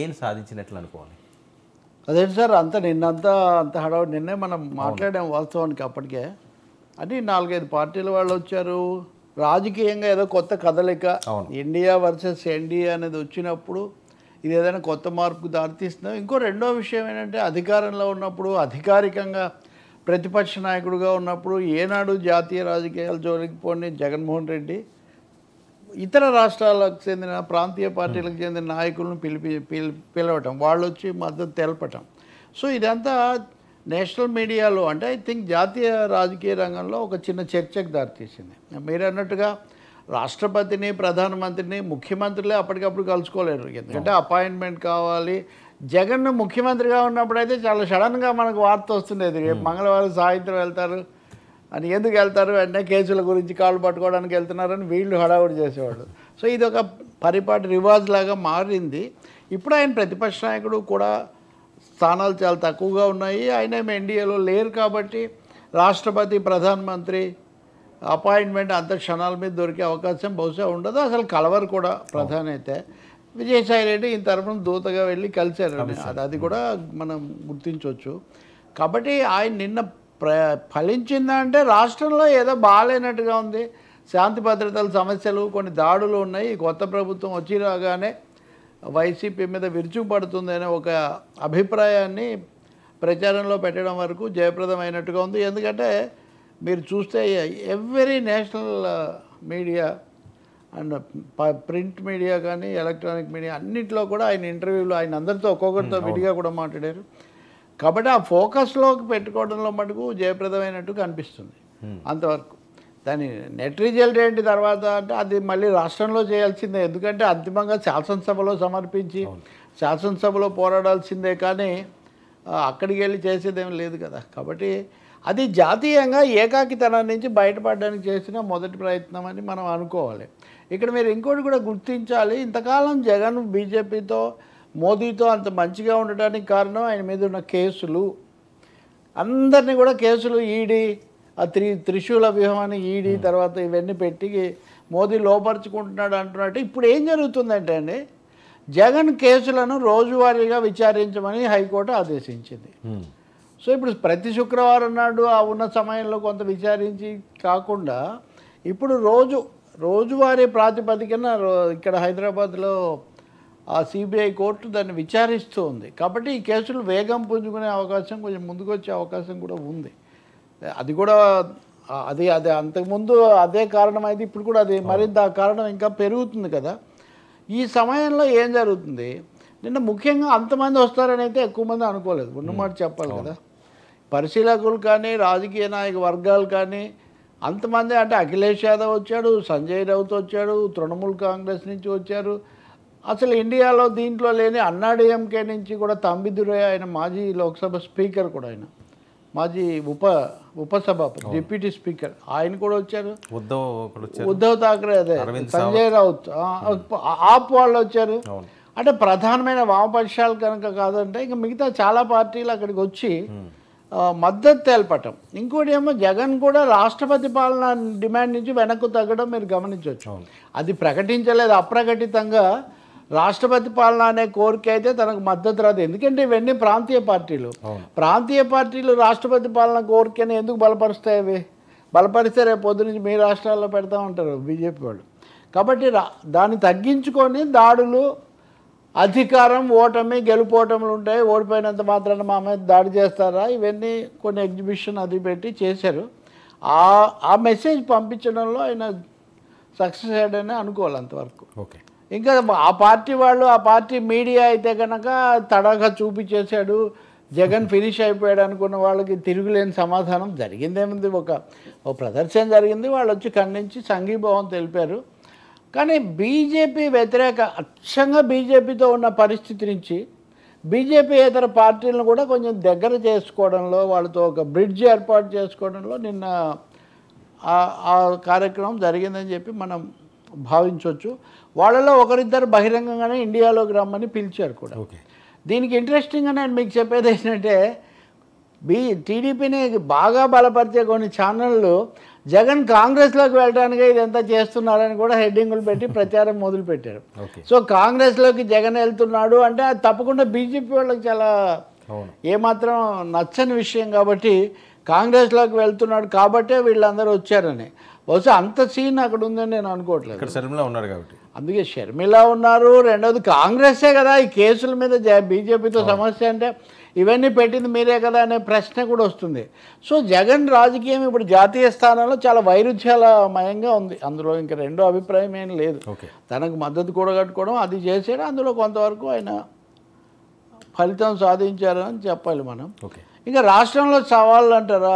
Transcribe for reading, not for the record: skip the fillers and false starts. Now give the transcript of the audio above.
ఏం సాధించినట్లు అనుకోవాలి? అదేంటి సార్ నిన్నంతా అంత హడావుడి నిన్నే మనం మాట్లాడాం వాస్తవానికి అప్పటికే. అని 4, 5 పార్టీల వాళ్ళు వచ్చారు. రాజకీయంగా ఏదో కొత్త కదలిక ఇండియా వర్సెస్ ఎన్డీఏ అనేది వచ్చినప్పుడు ఇది ఏదైనా కొత్త మార్పుకు దారితీస్తుందా? ఇంకో రెండో విషయం ఏంటంటే అధికారంలో ఉన్నప్పుడు అధికారికంగా ప్రతిపక్ష నాయకుడిగా ఉన్నప్పుడు ఏనాడు జాతీయ రాజకీయాల జోలికి పోని జగన్మోహన్ రెడ్డి ఇతర రాష్ట్రాలకు చెందిన ప్రాంతీయ పార్టీలకు చెందిన నాయకులను పిలవటం, వాళ్ళు వచ్చి మద్దతు తెలపటం. సో ఇదంతా నేషనల్ మీడియాలో అంటే ఐ థింక్ జాతీయ రాజకీయ రంగంలో ఒక చిన్న చర్చకు దారితీసింది. మీరు అన్నట్టుగా రాష్ట్రపతిని, ప్రధానమంత్రిని, ముఖ్యమంత్రులే అప్పటికప్పుడు కలుసుకోలేరు, ఎందుకంటే అపాయింట్మెంట్ కావాలి. జగన్ ముఖ్యమంత్రిగా ఉన్నప్పుడైతే చాలా సడన్గా మనకు వార్త వస్తుండేది, రేపు మంగళవారం సాయంత్రం వెళ్తారు అని. ఎందుకు వెళ్తారు అంటే కేసుల గురించి కాళ్ళు పట్టుకోవడానికి వెళ్తున్నారని వీళ్ళు హడావుడి చేసేవాళ్ళు. సో ఇది ఒక పరిపాటి రివాజ్ లాగా మారింది. ఇప్పుడు ఆయన ప్రతిపక్ష నాయకుడు కూడా స్థానాలు చాలా తక్కువగా ఉన్నాయి. ఆయన ఎన్డీఏలో లేరు కాబట్టి రాష్ట్రపతి, ప్రధానమంత్రి అపాయింట్మెంట్ అంత క్షణాల మీద దొరికే అవకాశం బహుశా ఉండదు. అసలు కలవరు కూడా. ప్రధాని అయితే విజయసాయి రెడ్డి ఈ తరఫున దూతగా వెళ్ళి కలిశారు, అది కూడా మనం గుర్తించవచ్చు. కాబట్టి ఆయన నిన్న ఫలించిందా అంటే రాష్ట్రంలో ఏదో బాగాలేనట్టుగా ఉంది. శాంతి భద్రతల సమస్యలు, కొన్ని దాడులు ఉన్నాయి. కొత్త ప్రభుత్వం వచ్చి రాగానే వైసీపీ మీద విరుచుకుపడుతుందనే ఒక అభిప్రాయాన్ని ప్రచారంలో పెట్టడం వరకు జయప్రదమైనట్టుగా ఉంది. ఎందుకంటే మీరు చూస్తే every national media and print media కానీ ఎలక్ట్రానిక్ మీడియా అన్నింటిలో కూడా ఆయన ఇంటర్వ్యూలు ఆయన అందరితో ఒక్కొక్కరితో విడిగా కూడా మాట్లాడారు. కాబట్టి ఆ ఫోకస్లోకి పెట్టుకోవడంలో మటుకు జయప్రదమైనట్టుగా అనిపిస్తుంది అంతవరకు. దాని నెట్ రిజల్ట్ ఏంటి తర్వాత అంటే అది మళ్ళీ రాష్ట్రంలో చేయాల్సిందే, ఎందుకంటే అంతిమంగా శాసనసభలో సమర్పించి శాసనసభలో పోరాడాల్సిందే కానీ అక్కడికి వెళ్ళి చేసేదేం లేదు కదా. కాబట్టి అది జాతీయంగా ఏకాకితనం నుంచి బయటపడడానికి చేసిన మొదటి ప్రయత్నం అని మనం అనుకోవాలి. ఇక్కడ మీరు ఇంకోటి కూడా గుర్తించాలి, ఇంతకాలం జగన్ బీజేపీతో మోదీతో అంత మంచిగా ఉండడానికి కారణం ఆయన మీద ఉన్న కేసులు. అందరినీ కూడా కేసులు ఈడీ, ఆ త్రిశూల వ్యూహాన్ని ఈడీ తర్వాత ఇవన్నీ పెట్టి మోదీ లోపరుచుకుంటున్నాడు అంటున్నట్టు. ఇప్పుడు ఏం జరుగుతుందంటే అండి, జగన్ కేసులను రోజువారీగా విచారించమని హైకోర్టు ఆదేశించింది. సో ఇప్పుడు ప్రతి శుక్రవారం నాడు ఆ ఉన్న సమయంలో కొంత విచారించి కాకుండా ఇప్పుడు రోజువారీ ప్రాతిపదికన ఇక్కడ హైదరాబాద్లో ఆ సిబిఐ కోర్టు దాన్ని విచారిస్తూ ఉంది. కాబట్టి ఈ కేసులు వేగం పుంజుకునే అవకాశం, కొంచెం ముందుకు వచ్చే అవకాశం కూడా ఉంది. అది కూడా అది అంతకుముందు అదే కారణం అయితే ఇప్పుడు కూడా అది మరింత ఆ కారణం ఇంకా పెరుగుతుంది కదా. ఈ సమయంలో ఏం జరుగుతుంది, నిన్న ముఖ్యంగా అంతమంది వస్తారని అయితే ఎక్కువ మంది అనుకోలేదు, ఉన్నమాట చెప్పాలి కదా. పరిశీలకులు కానీ రాజకీయ నాయక వర్గాలు కానీ అంతమంది అంటే అఖిలేష్ యాదవ్ వచ్చాడు, సంజయ్ రౌత్ వచ్చాడు, తృణమూల్ కాంగ్రెస్ నుంచి వచ్చారు. అసలు ఇండియాలో దీంట్లో లేని అన్నాడీఎంకే నుంచి కూడా తంబిదురై, ఆయన మాజీ లోక్సభ స్పీకర్ కూడా, ఆయన మాజీ ఉపసభాపతి డిప్యూటీ స్పీకర్, ఆయన కూడా వచ్చారు. ఉద్ధవ్ ఠాక్రే, అదే సంజయ్ రౌత్, ఆప్ వాళ్ళు వచ్చారు. అంటే ప్రధానమైన వామపక్షాలు కనుక కాదంటే ఇంకా మిగతా చాలా పార్టీలు అక్కడికి వచ్చి మద్దతు తెలపటం. ఇంకోటి ఏమో జగన్ కూడా రాష్ట్రపతి పాలన డిమాండ్ నుంచి వెనక్కు తగ్గడం మీరు గమనించవచ్చు. అది ప్రకటించలేదు, అప్రకటితంగా రాష్ట్రపతి పాలన అనే కోరిక అయితే తనకు మద్దతు రాదు. ఎందుకంటే ఇవన్నీ ప్రాంతీయ పార్టీలు రాష్ట్రపతి పాలన కోరికని ఎందుకు బలపరుస్తాయి? అవి బలపరిస్తే రేపు పొద్దు నుంచి మీ రాష్ట్రాల్లో పెడతామంటారు బీజేపీ వాళ్ళు. కాబట్టి దాన్ని తగ్గించుకొని దాడులు, అధికారం, ఓటమి, గెలుపోటములు ఉంటాయి, ఓడిపోయినంత మాత్రాన మా మీద దాడి చేస్తారా, ఇవన్నీ కొన్ని ఎగ్జిబిషన్ అది పెట్టి చేశారు. ఆ మెసేజ్ పంపించడంలో ఆయన సక్సెస్ అయ్యాడని అనుకోవాలి అంతవరకు. ఓకే. ఇంకా ఆ పార్టీ వాళ్ళు, ఆ పార్టీ మీడియా అయితే కనుక తడాగా చూపించేశాడు, జగన్ ఫినిష్ అయిపోయాడు అనుకున్న వాళ్ళకి తిరుగులేని సమాధానం జరిగిందేముంది, ఒక ప్రదర్శన జరిగింది, వాళ్ళు వచ్చి ఖండించి సంఘీభావం తెలిపారు. కానీ బీజేపీ వ్యతిరేక అచ్చంగా బీజేపీతో ఉన్న పరిస్థితి నుంచి బీజేపీ ఇతర పార్టీలను కూడా కొంచెం దగ్గర చేసుకోవడంలో, వాళ్ళతో ఒక బ్రిడ్జ్ ఏర్పాటు చేసుకోవడంలో నిన్న ఆ కార్యక్రమం జరిగిందని చెప్పి మనం భావించవచ్చు. వాళ్ళలో ఒకరిద్దరు బహిరంగంగానే ఇండియాలోకి రమ్మని పిలిచారు కూడా. దీనికి ఇంట్రెస్టింగ్గా నేను మీకు చెప్పేది ఏంటంటే టీడీపీని బాగా బలపరిచే కొన్ని ఛానళ్ళు జగన్ కాంగ్రెస్లోకి వెళ్ళడానికి ఇదంతా చేస్తున్నారని కూడా హెడ్డింగులు పెట్టి ప్రచారం మొదలుపెట్టారు. సో కాంగ్రెస్లోకి జగన్ వెళ్తున్నాడు అంటే అది తప్పకుండా బీజేపీ వాళ్ళకి చాలా ఏమాత్రం నచ్చని విషయం కాబట్టి కాంగ్రెస్లోకి వెళ్తున్నాడు కాబట్టే వీళ్ళందరూ వచ్చారని. బహుశా అంత సీన్ అక్కడ ఉందని నేను అనుకోవట్లేదు. అందుకే షర్మిల ఉన్నారు. రెండోది కాంగ్రెస్సే కదా ఈ కేసుల మీద బీజేపీతో సమస్య అంటే ఇవన్నీ పెట్టింది మీరే కదా అనే ప్రశ్న కూడా వస్తుంది. సో జగన్ రాజకీయం ఇప్పుడు జాతీయ స్థానంలో చాలా వైరుధ్యాలమయంగా ఉంది. అందులో ఇంకా రెండో అభిప్రాయం ఏం లేదు. తనకు మద్దతు కూడగట్టుకోవడం అది చేసాడు. అందులో కొంతవరకు ఆయన ఫలితం సాధించారని చెప్పాలి మనం. ఇంకా రాష్ట్రంలో సవాళ్ళు అంటారా?